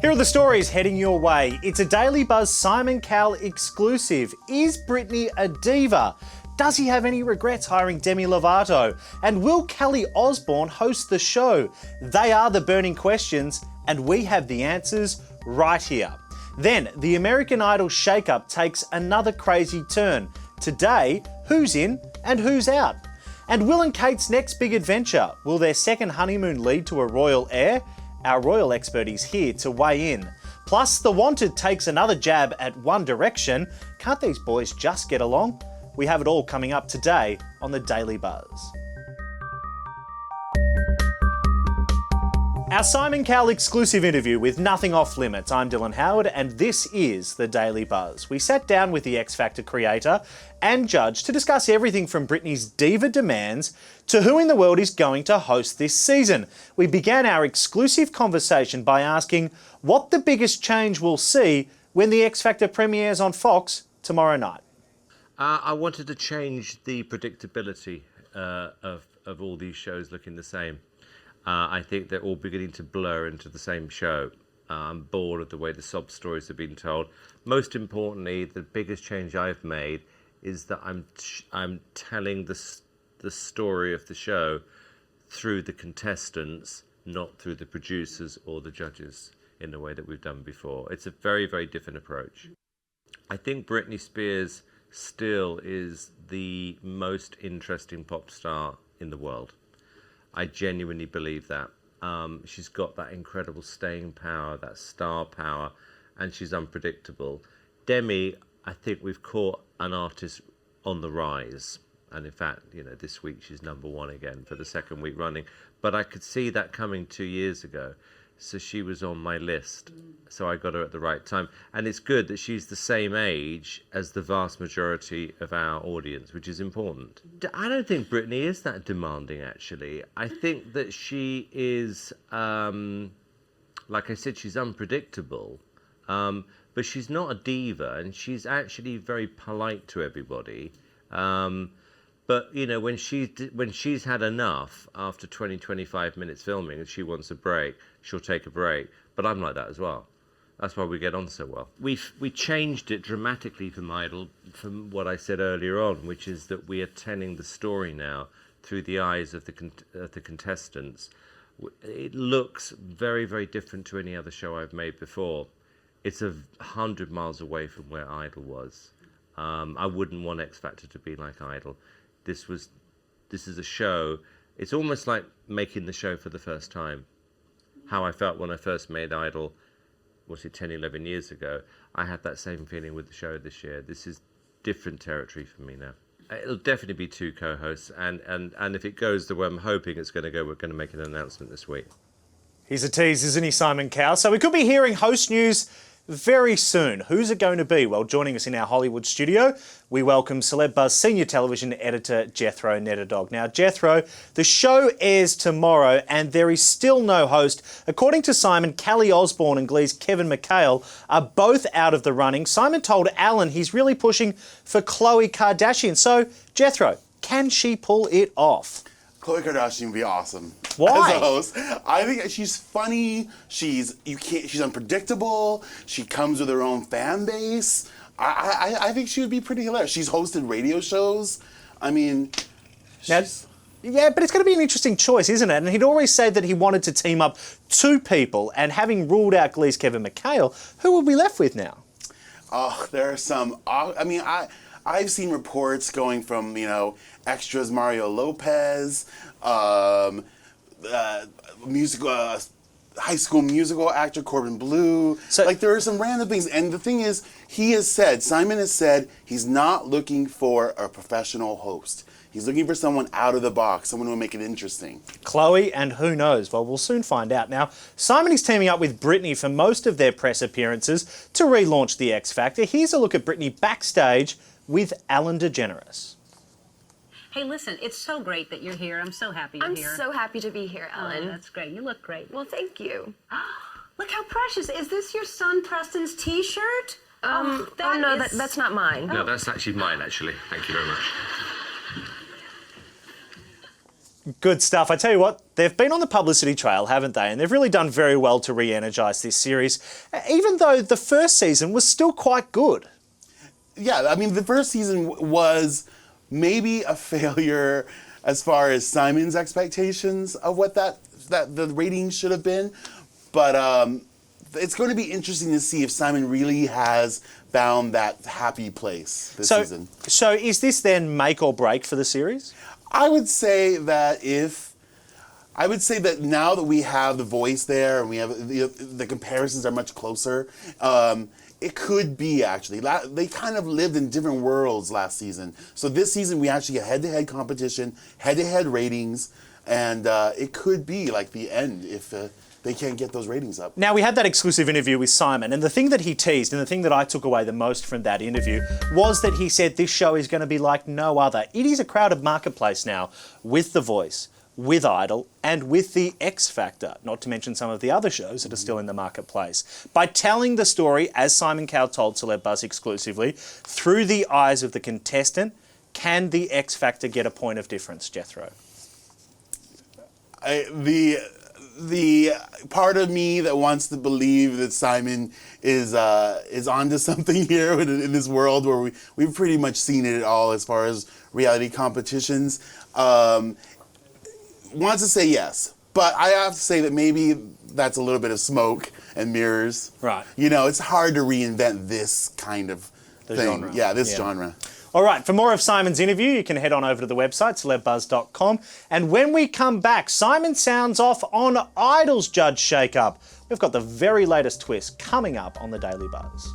Here are the stories heading your way. It's a Daily Buzz Simon Cowell exclusive. Is Britney a diva? Does he have any regrets hiring Demi Lovato? And will Kelly Osbourne host the show? They are the burning questions, and we have the answers right here. Then, the American Idol shake-up takes another crazy turn. Today, who's in and who's out? And Will and Kate's next big adventure, will their second honeymoon lead to a royal heir? Our royal expert is here to weigh in. Plus, The Wanted takes another jab at One Direction. Can't these boys just get along? We have it all coming up today on the Daily Buzz. Our Simon Cowell exclusive interview with Nothing Off Limits. I'm Dylan Howard and this is the Daily Buzz. We sat down with the X Factor creator and judge to discuss everything from Britney's diva demands to who in the world is going to host this season. We began our exclusive conversation by asking what the biggest change we'll see when the X Factor premieres on Fox tomorrow night. I wanted to change the predictability of all these shows looking the same. I think they're all beginning to blur into the same show. I'm bored of the way the sob stories have been told. Most importantly, the biggest change I've made is that I'm telling the story of the show through the contestants, not through the producers or the judges in the way that we've done before. It's a very, very different approach. I think Britney Spears still is the most interesting pop star in the world. I genuinely believe that. She's got that incredible staying power, that star power, and she's unpredictable. Demi, I think we've caught an artist on the rise. And in fact, this week she's #1 again for the second week running. But I could see that coming 2 years ago. So she was on my list. So I got her at the right time. And it's good that she's the same age as the vast majority of our audience, which is important. I don't think Britney is that demanding, actually. I think that she is, like I said, she's unpredictable. But she's not a diva, and she's actually very polite to everybody. But, when she's had enough after 20, 25 minutes filming and she wants a break, she'll take a break. But I'm like that as well. That's why we get on so well. We changed it dramatically from Idol, from what I said earlier on, which is that we are telling the story now through the eyes of the contestants. It looks very, very different to any other show I've made before. It's 100 miles away from where Idol was. I wouldn't want X Factor to be like Idol. This is a show. It's almost like making the show for the first time. How I felt when I first made Idol, 10, 11 years ago. I had that same feeling with the show this year. This is different territory for me now. It'll definitely be 2 co-hosts, and if it goes the way I'm hoping it's going to go, we're going to make an announcement this week. He's a tease, isn't he, Simon Cowell? So we could be hearing host news very soon. Who's it going to be? Well, joining us in our Hollywood studio, we welcome Celeb Buzz senior television editor Jethro Netterdog. Now, Jethro, the show airs tomorrow and there is still no host. According to Simon, Kelly Osbourne and Glee's Kevin McHale are both out of the running. Simon told Alan he's really pushing for Khloe Kardashian. So, Jethro, can she pull it off? Khloe Kardashian would be awesome. Why? As a host. I think she's funny. She's unpredictable. She comes with her own fan base. I think she would be pretty hilarious. She's hosted radio shows. I mean, yeah, but it's going to be an interesting choice, isn't it? And he'd always said that he wanted to team up 2 people, and having ruled out Glee's Kevin McHale, who will we left with now? Oh, there are some. I mean, I've seen reports going from extras Mario Lopez, High School Musical actor Corbin Bleu. So, there are some random things. And the thing is, Simon has said he's not looking for a professional host. He's looking for someone out of the box, someone who will make it interesting. Khloe, and who knows? Well, we'll soon find out. Now, Simon is teaming up with Britney for most of their press appearances to relaunch the X Factor. Here's a look at Britney backstage with Ellen DeGeneres. Hey, listen, it's so great that you're here. I'm so happy you're here. I'm so happy to be here, Ellen. Oh, that's great. You look great. Well, thank you. Look how precious. Is this your son Preston's T-shirt? No, that's not mine. No, that's actually mine, actually. Thank you very much. Good stuff. I tell you what, they've been on the publicity trail, haven't they? And they've really done very well to re-energise this series, even though the first season was still quite good. Yeah, I mean, the first season was maybe a failure as far as Simon's expectations of what that the ratings should have been, but it's going to be interesting to see if Simon really has found that happy place this season. So is this then make or break for the series? I would say that now that we have The Voice there and we have the comparisons are much closer, it could be actually. They kind of lived in different worlds last season. So this season we actually get head-to-head competition, head-to-head ratings, and it could be like the end if they can't get those ratings up. Now, we had that exclusive interview with Simon, and the thing that he teased, and the thing that I took away the most from that interview, was that he said this show is going to be like no other. It is a crowded marketplace now, with The Voice, with Idol, and with the X Factor, not to mention some of the other shows that are still in the marketplace. By telling the story, as Simon Cowell told Celeb Buzz exclusively, through the eyes of the contestant, can the X Factor get a point of difference, Jethro? The part of me that wants to believe that Simon is onto something here in this world where we've pretty much seen it all as far as reality competitions, wants to say yes. But I have to say that maybe that's a little bit of smoke and mirrors. Right. You know, it's hard to reinvent this kind of thing. Genre. Yeah, this genre. All right, for more of Simon's interview, you can head on over to the website, celebbuzz.com. And when we come back, Simon sounds off on Idol's judge shake-up. We've got the very latest twist coming up on the Daily Buzz.